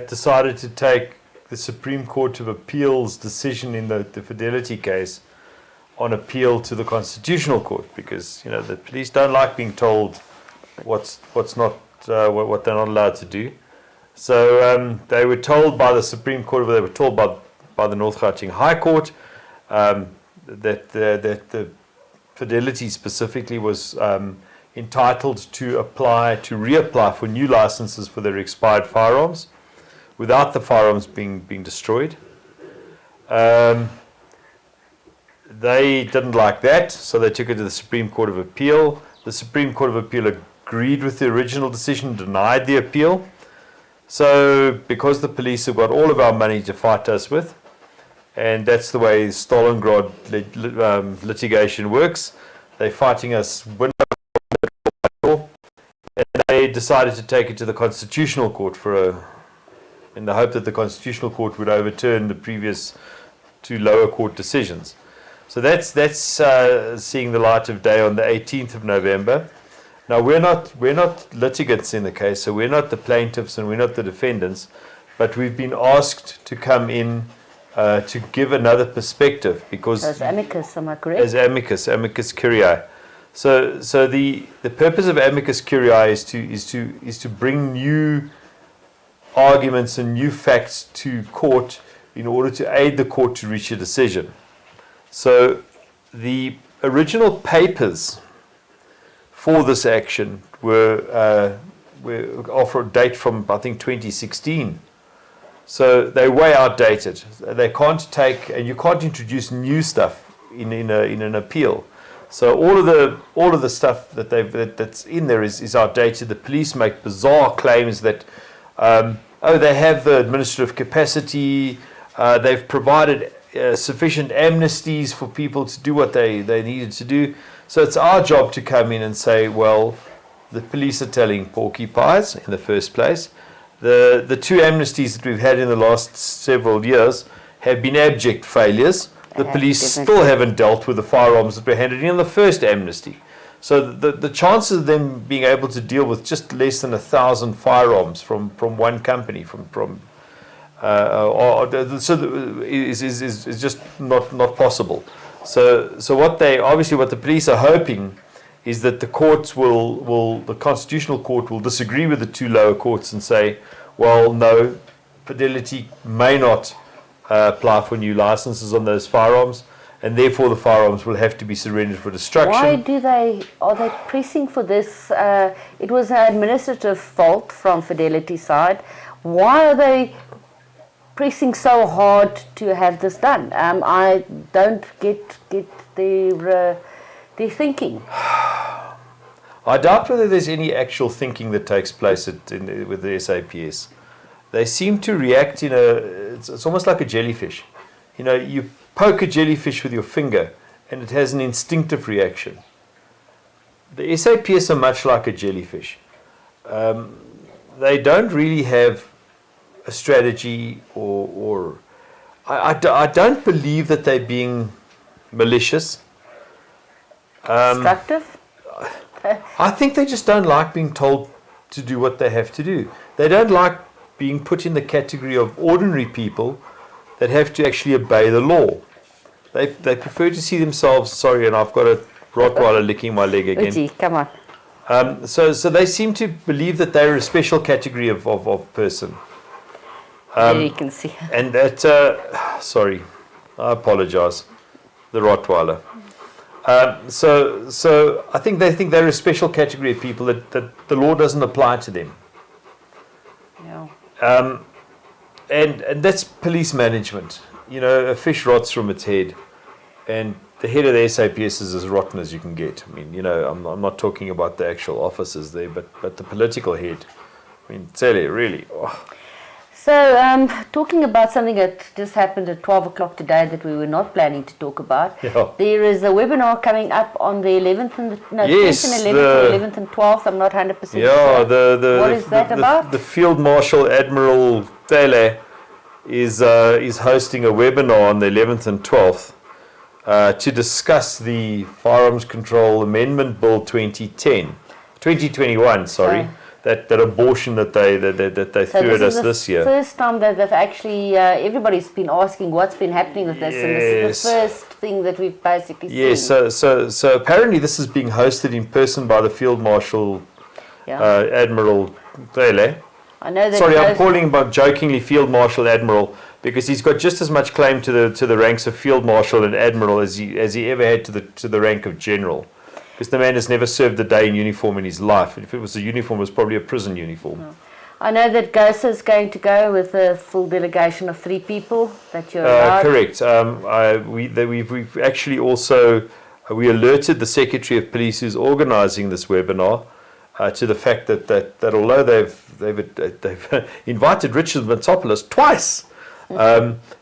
decided to take the Supreme Court of Appeal's decision in the Fidelity case on appeal to the Constitutional Court, because the police don't like being told what's not what they're not allowed to do. So they were told by the Supreme Court, they were told by the North Gauteng High Court that the Fidelity specifically was entitled to reapply for new licenses for their expired firearms without the firearms being destroyed. They didn't like that, so they took it to the Supreme Court of Appeal. The Supreme Court of Appeal agreed with the original decision, denied the appeal. So because the police have got all of our money to fight us with, and that's the way Stalingrad litigation works, they're fighting us win and they decided to take it to the Constitutional Court in the hope that the Constitutional Court would overturn the previous two lower court decisions. So that's seeing the light of day on the 18th of November. Now we're not litigants in the case, so we're not the plaintiffs and we're not the defendants, but we've been asked to come in to give another perspective, because as amicus, am I correct? As amicus curiae. So the purpose of amicus curiae is to bring new arguments and new facts to court in order to aid the court to reach a decision. So the original papers for this action were offer a date from, I think, 2016. So they're way outdated. They can't take, and you can't introduce new stuff in an appeal. So all of the stuff that's in there is outdated. The police make bizarre claims that they have the administrative capacity. They've provided sufficient amnesties for people to do what they needed to do. So it's our job to come in and say, well, the police are telling porcupines in the first place. The two amnesties that we've had in the last several years have been abject failures. The police still haven't dealt with the firearms that were handed in the first amnesty. So the chances of them being able to deal with just less than 1,000 firearms from one company is just not possible. So what the police are hoping is that the courts the Constitutional Court will disagree with the two lower courts and say, well, no, Fidelity may not apply for new licenses on those firearms, and therefore the firearms will have to be surrendered for destruction. Why are they pressing for this? It was an administrative fault from Fidelity's side. Why are they pressing so hard to have this done? I don't get their thinking. I doubt whether there's any actual thinking that takes place with the SAPS. They seem to react it's almost like a jellyfish. You poke a jellyfish with your finger and it has an instinctive reaction. The SAPS are much like a jellyfish. They don't really have a strategy or I don't believe that they're being malicious. Destructive? I think they just don't like being told to do what they have to do. They don't like being put in the category of ordinary people that have to actually obey the law. They prefer to see themselves, sorry, and I've got a Rottweiler licking my leg again. Uji, come on. So they seem to believe that they're a special category of person. There you can see. And that, sorry, I apologize, the Rottweiler. So I think they think they're a special category of people that the law doesn't apply to them. Yeah. And that's police management. A fish rots from its head, and the head of the SAPS is as rotten as you can get. I mean, I'm not talking about the actual officers there, but the political head. I mean, really. Oh. So, talking about something that just happened at 12 o'clock today that we were not planning to talk about. Yeah. There is a webinar coming up on the 11th and 11th and 12th. I'm not 100% sure. What is that about? The Field Marshal Admiral Tele is hosting a webinar on the 11th and 12th to discuss the Firearms Control Amendment Bill 2021, that abortion that they threw at us this year. First time that they've actually everybody's been asking what's been happening with this, and this is the first thing that we've basically seen. Yes, so apparently this is being hosted in person by the Field Marshal, Admiral Tele. I know that. Sorry, I'm calling him jokingly Field Marshal Admiral because he's got just as much claim to the ranks of Field Marshal and Admiral as he ever had to the rank of General. Because the man has never served a day in uniform in his life. And if it was a uniform, it was probably a prison uniform. No. I know that GOSA is going to go with a full delegation of 3 people that you're allowed. Correct. We've actually also we alerted the Secretary of Police who's organising this webinar to the fact that although they've invited Richard Mantopoulos twice,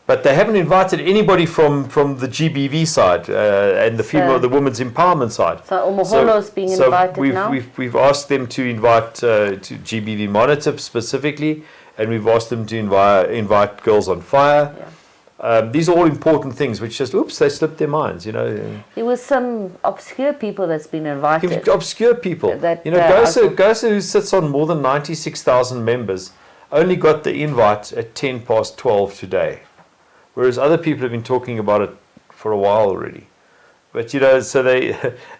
but they haven't invited anybody from the GBV side and the women's empowerment side. So Omoholo's being invited now? We've asked them to invite to GBV Monitor specifically, and we've asked them to invite Girls on Fire. Yeah. These are all important things which just, they slipped their minds, There was some obscure people that's been invited. Obscure people. GOSA, who sits on more than 96,000 members, only got the invite at 12:10 today, whereas other people have been talking about it for a while already. But so they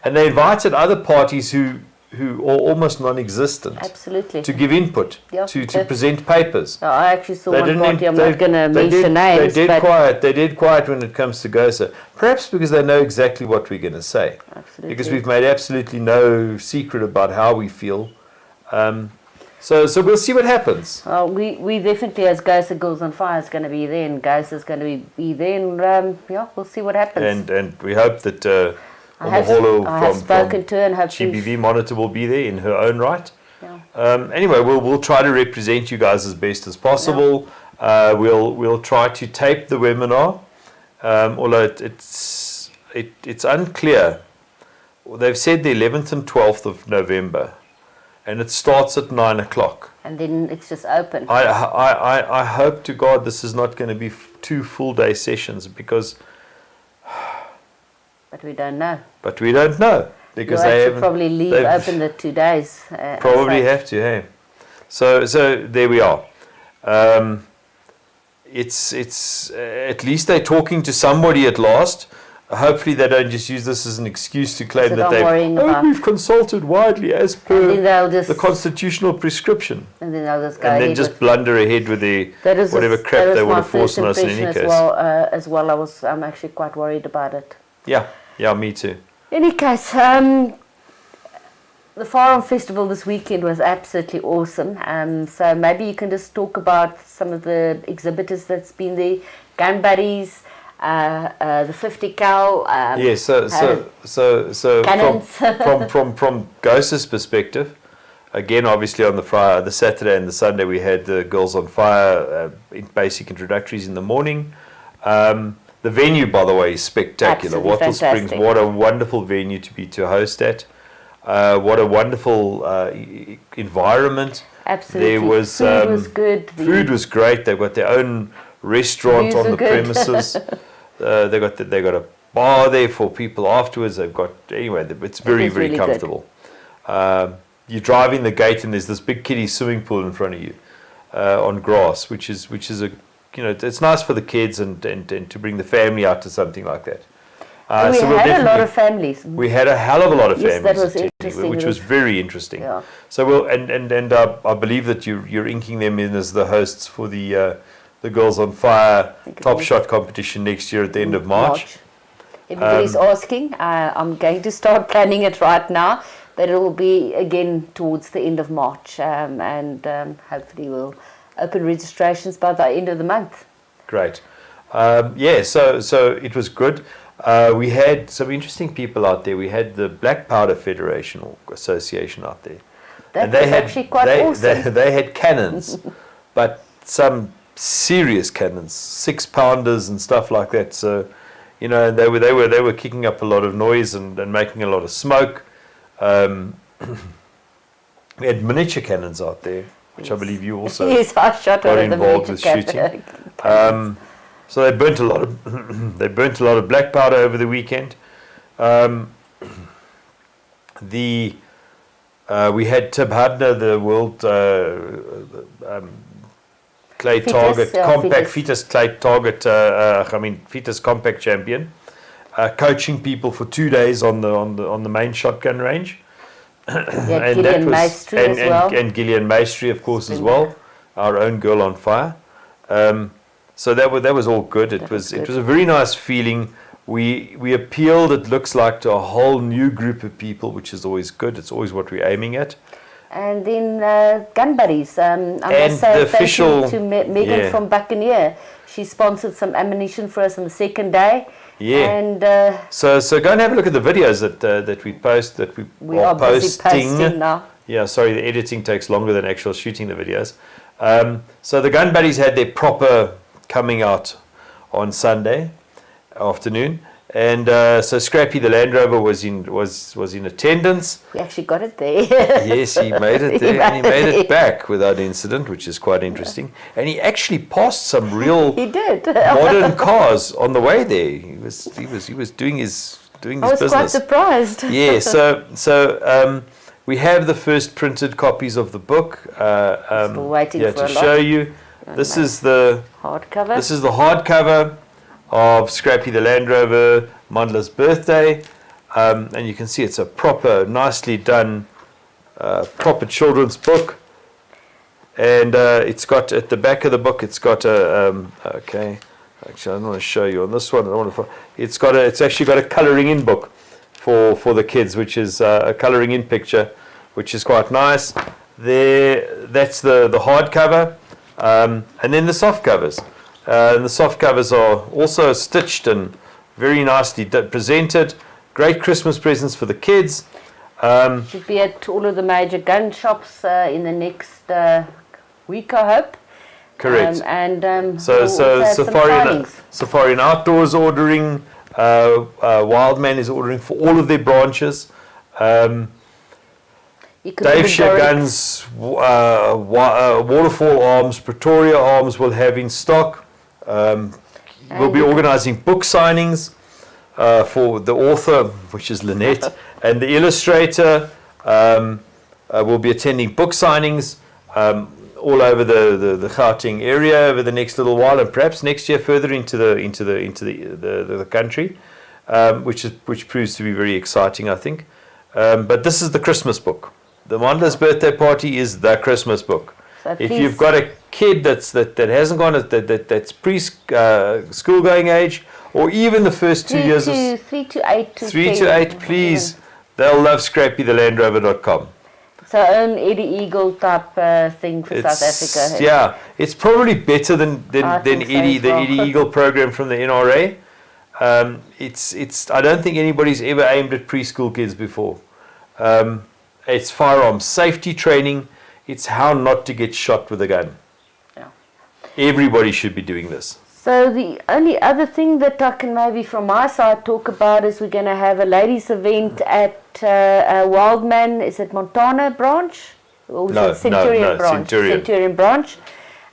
invited other parties who are almost non-existent. Absolutely. To give input, to present papers. No, I actually saw one party. I'm not going to mention names. They did quiet when it comes to GOSA. Perhaps because they know exactly what we're going to say. Absolutely. Because we've made absolutely no secret about how we feel. So we'll see what happens. We definitely, as GOSA Girls on Fire, is going to be there, and GOSA is going to be there, and we'll see what happens. And we hope that I have spoken to her, and hopefully GBV Monitor will be there in her own right. Yeah. Anyway, we'll try to represent you guys as best as possible. Yeah. We'll try to tape the webinar, although it's unclear. They've said the 11th and 12th of November. And it starts at 9 o'clock. And then it's just open. I hope to God this is not going to be 2 full day sessions because. But we don't know. Because they have probably leave open the 2 days. Probably have to, hey. So there we are. It's at least they're talking to somebody at last. Hopefully they don't just use this as an excuse to claim that we've consulted widely as per the constitutional prescription. And then they'll just go and then just blunder ahead with whatever crap they would have forced on us in any case. I'm actually quite worried about it. Yeah, me too. In any case, the Firearm Festival this weekend was absolutely awesome. So maybe you can just talk about some of the exhibitors that's been there, gun buddies. The 50 cal. Yes, so from GOSA's perspective, again, obviously on the Saturday and the Sunday we had the Girls on Fire basic introductories in the morning. The venue, by the way, is spectacular. Wattle Springs, what a wonderful venue to host at. What a wonderful environment. Absolutely. There was food was good. Food was great. They've got their own restaurant on the premises. They got a bar there for people afterwards. It's very really comfortable. You drive in the gate and there's this big kiddie swimming pool in front of you on grass, which is it's nice for the kids and to bring the family out to something like that. We had a lot of families. We had a hell of a lot of families, that was interesting, which was very interesting. Yeah. So I believe that you're inking them in as the hosts for the Girls on Fire Top Shot competition next year at the end of March. Everybody's asking. I'm going to start planning it right now, but it will be again towards the end of March, and hopefully we'll open registrations by the end of the month. Great. So it was good. We had some interesting people out there. We had the Black Powder Federation or Association out there. That was actually quite awesome. They had cannons, but some serious cannons, 6-pounders and stuff like that. So, they were kicking up a lot of noise and making a lot of smoke. We had miniature cannons out there, which I believe you also got involved with shooting. So they burnt a lot of black powder over the weekend. The We had Tib Hudner, the world clay Fetus, target yeah, compact fetus. fetus clay target. Fetus compact champion, coaching people for 2 days on the main shotgun range. Yeah, Gillian Maestri as well. And Gillian Maestri, of course, as well. Our own girl on fire. So that was all good. It was a very nice feeling. We appealed, it looks like, to a whole new group of people, which is always good. It's always what we're aiming at. And then Gun Buddies. I must say thank you to Megan from Buccaneer. She sponsored some ammunition for us on the second day. Yeah. And so go and have a look at the videos that we post, that we are busy posting now. Yeah, sorry, the editing takes longer than actual shooting the videos. So the Gun Buddies had their proper coming out on Sunday afternoon, and so Scrappy the Land Rover was in attendance. We actually got it there. Yes, he made it there, and he made it back without incident, which is quite interesting. And he actually passed some real He did. modern cars on the way there. He was doing his business. I was quite surprised. Yeah, so we have the first printed copies of the book. Still waiting for to a lot. show you. This is the Hardcover. This is the hardcover of Scrappy the Land Rover, Mandla's birthday, and you can see it's a proper, nicely done, proper children's book. And it's got at the back of the book, it's got a okay. Actually, I don't want to show you on this one. I don't want to. It's actually got a colouring in book for the kids, which is a colouring in picture, which is quite nice. That's the hardcover, and then the soft covers. And the soft covers are also stitched and very nicely presented. Great Christmas presents for the kids. Should be at all of the major gun shops in the next week, I hope. Correct. So Safari and Outdoors ordering. Wildman is ordering for all of their branches. Dave Share Guns, Waterfall Arms, Pretoria Arms will have in stock. We'll be organising book signings for the author, which is Lynette, and the illustrator. Will be attending book signings all over the Gauteng area over the next little while, and perhaps next year further into the country, which proves to be very exciting, I think. But this is the Christmas book. The Mandla's birthday party is the Christmas book. So if you've got a kid that hasn't gone that's school going age, or even the first 2 years of 3 to 8 to 3 to 8, please, they'll love scrappythelandrover.com. So own Eddie Eagle type thing for South Africa. Yeah, it's probably better than Eddie, the Eddie Eagle program from the NRA. It's I don't think anybody's ever aimed at preschool kids before. It's firearms safety training. It's how not to get shot with a gun. Yeah. Everybody should be doing this. So the only other thing that I can maybe from my side talk about is we're going to have a ladies event at Wildman. Is it Montana branch? Or no, Centurion branch. Centurion branch.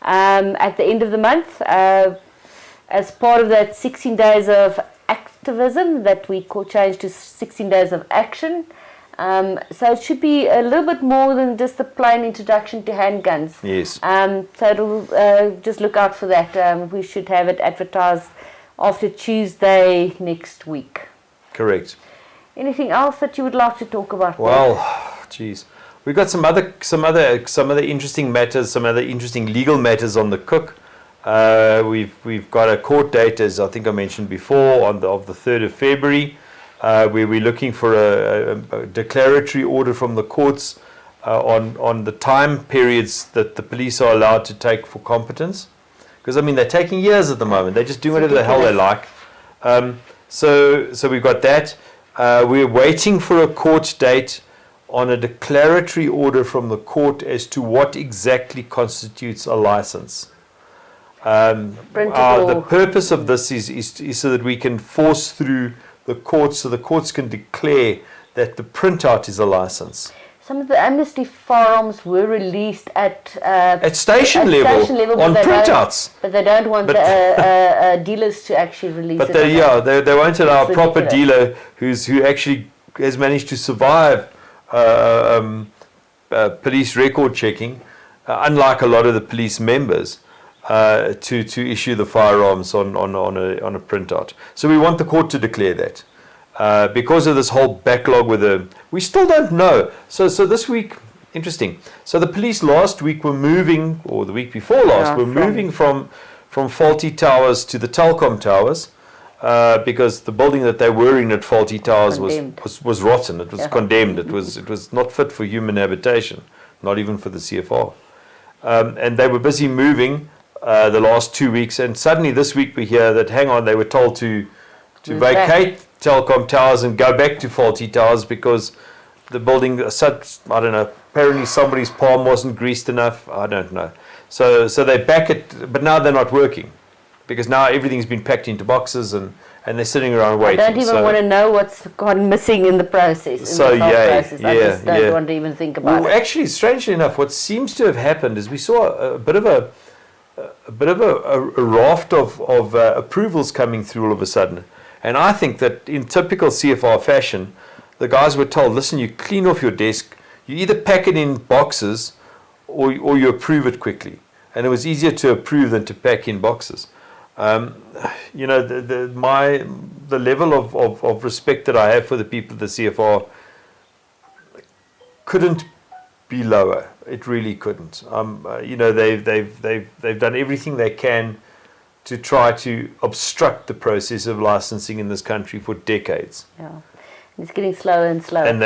At the end of the month, as part of that 16 days of activism that we changed to 16 days of action. So it should be a little bit more than just a plain introduction to handguns. Yes. So it'll, just look out for that. We should have it advertised after Tuesday next week. Correct. Anything else that you would like to talk about? Well, geez, we've got some other interesting matters, some other interesting legal matters on the cook. We've got a court date, as I think I mentioned before, of the 3rd of February. Where we're looking for a declaratory order from the courts on the time periods that the police are allowed to take for competence. Because, I mean, they're taking years at the moment. They're just doing whatever the hell they like. So we've got that. We're waiting for a court date on a declaratory order from the court as to what exactly constitutes a license. The purpose of this is so that we can force through the courts, so the courts can declare that the printout is a license. Some of the amnesty firearms were released at station level on printouts, but they don't want the dealers to actually release it. But they won't allow a proper dealer who actually has managed to survive police record checking, unlike a lot of the police members, to issue the firearms on a printout. So we want the court to declare that. Because of this whole backlog we still don't know. So this week, interesting. So the police last week were moving, or the week before last, moving from faulty towers to the telecom towers, because the building that they were in at faulty towers was rotten. It was condemned. It was not fit for human habitation, not even for the CFR. And they were busy moving the last 2 weeks, and suddenly this week we hear that, hang on, they were told to vacate telecom towers and go back to faulty towers because the building, I don't know, apparently somebody's palm wasn't greased enough, I don't know. So they back it, but now they're not working because now everything's been packed into boxes and they're sitting around waiting. I don't even want to know what's gone missing in the process. I just don't want to even think about it. Actually, strangely enough, what seems to have happened is we saw a bit of a raft of approvals coming through all of a sudden. And I think that in typical CFR fashion, the guys were told, listen, you clean off your desk, you either pack it in boxes or you approve it quickly. And it was easier to approve than to pack in boxes. You know, the level of respect that I have for the people of the CFR couldn't be lower. It really couldn't. You know, they've done everything they can to try to obstruct the process of licensing in this country for decades. Yeah, it's getting slower and slower. And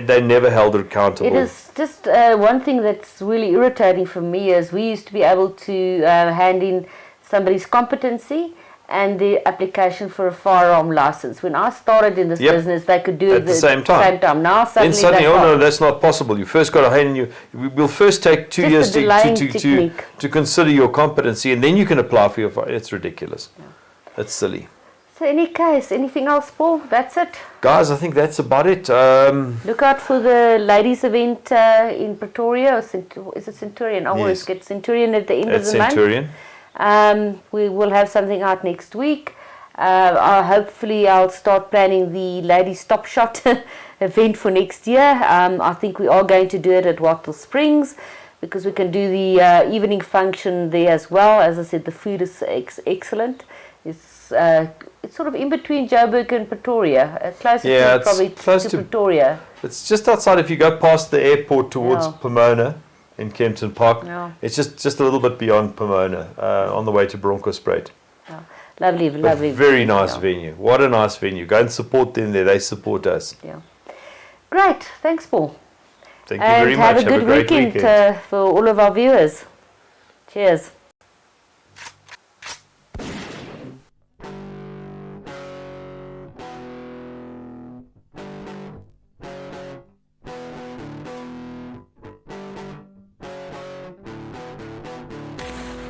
they never held it accountable. It is just one thing that's really irritating for me is we used to be able to hand in somebody's competency and the application for a firearm license. When I started in this business, they could do it at the same time. Now suddenly, no, that's not possible. You first got to hand in we'll first take 2 years to consider your competency, and then you can apply for your fire. It's ridiculous. Yeah. That's silly. So any case, anything else, Paul? That's it? Guys, I think that's about it. Look out for the ladies event in Pretoria. Is it Centurion? I always get Centurion at the end of the Centurion. month. We will have something out next week. Hopefully I'll start planning the Ladies Stop Shot event for next year. I think we are going to do it at Wattle Springs because we can do the evening function there as well. As I said, the food is excellent. It's sort of in between Joburg and Pretoria, closer to Pretoria. It's just outside. If you go past the airport towards Pomona in Kempton Park, it's just a little bit beyond Pomona, on the way to Bronkhorstspruit. Yeah. Lovely. Very nice venue. What a nice venue. Go and support them there. They support us. Yeah. Great. Thanks, Paul. Thank you very much. Have a good weekend for all of our viewers. Cheers.